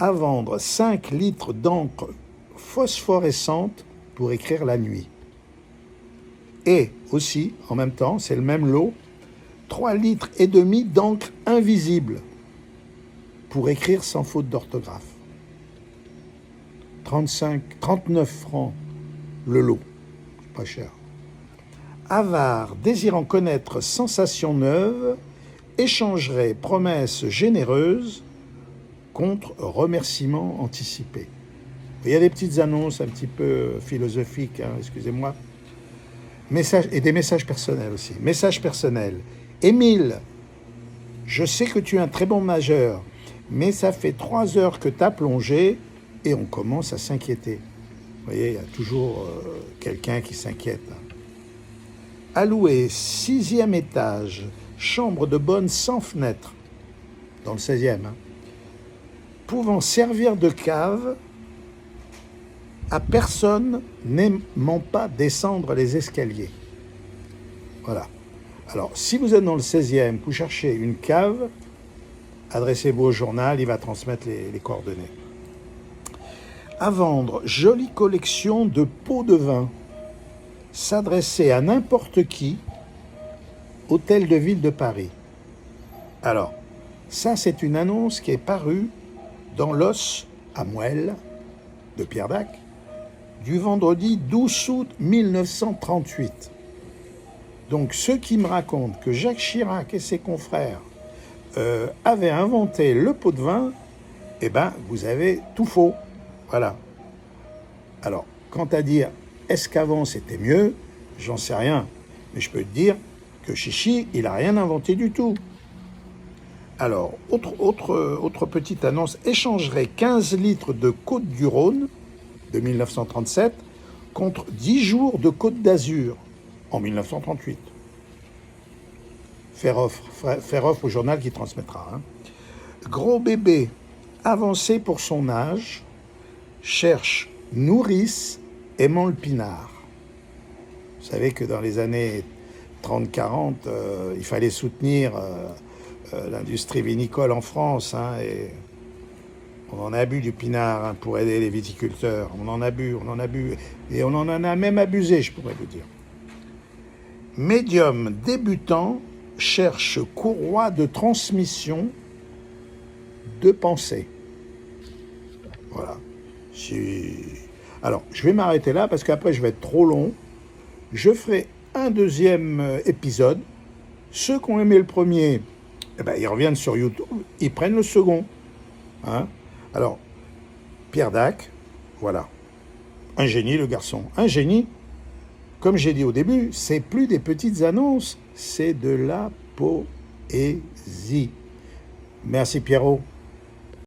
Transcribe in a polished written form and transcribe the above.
à vendre 5 litres d'encre phosphorescente pour écrire la nuit. Et aussi, en même temps, c'est le même lot, 3 litres et demi d'encre invisible pour écrire sans faute d'orthographe. 39 francs le lot, pas cher. Avare, désirant connaître sensations neuves, échangerait promesses généreuses contre remerciements anticipés. Il y a des petites annonces un petit peu philosophiques, excusez-moi. Et des messages personnels aussi. Message personnel. Émile, je sais que tu es un très bon nageur, mais ça fait 3 heures que tu as plongé et on commence à s'inquiéter. Vous voyez, il y a toujours quelqu'un qui s'inquiète. Alloué, 6e étage, chambre de bonne sans fenêtre, dans le 16e, pouvant servir de cave à personne n'aimant pas descendre les escaliers. Voilà. Alors, si vous êtes dans le 16e, vous cherchez une cave, adressez-vous au journal, il va transmettre les coordonnées. À vendre, jolie collection de pots de vin, s'adresser à n'importe qui, Hôtel de Ville de Paris. Alors, ça c'est une annonce qui est parue dans l'Os à Moelle de Pierre Dac, du vendredi 12 août 1938. Donc ceux qui me racontent que Jacques Chirac et ses confrères avaient inventé le pot de vin, eh ben vous avez tout faux. Voilà. Alors, quant à dire est-ce qu'avant c'était mieux, j'en sais rien. Mais je peux te dire que Chichi, il n'a rien inventé du tout. Alors, autre petite annonce, échangerait 15 litres de Côte du Rhône de 1937 contre 10 jours de Côte d'Azur en 1938. Faire offre au journal qui transmettra. Gros bébé, avancé pour son âge, cherche nourrice aimant le pinard. Vous savez que dans les années 30-40, il fallait soutenir l'industrie vinicole en France, et on en a bu du pinard pour aider les viticulteurs. On en a bu, et on en a même abusé, je pourrais vous dire. Médium débutant cherche courroie de transmission de pensée. Voilà. Alors, je vais m'arrêter là parce qu'après, je vais être trop long. Je ferai un deuxième épisode. Ceux qui ont aimé le premier, ils reviennent sur YouTube, ils prennent le second. Alors, Pierre Dac, voilà. Un génie, le garçon. Un génie. Comme j'ai dit au début, c'est plus des petites annonces, c'est de la poésie. Merci Pierrot.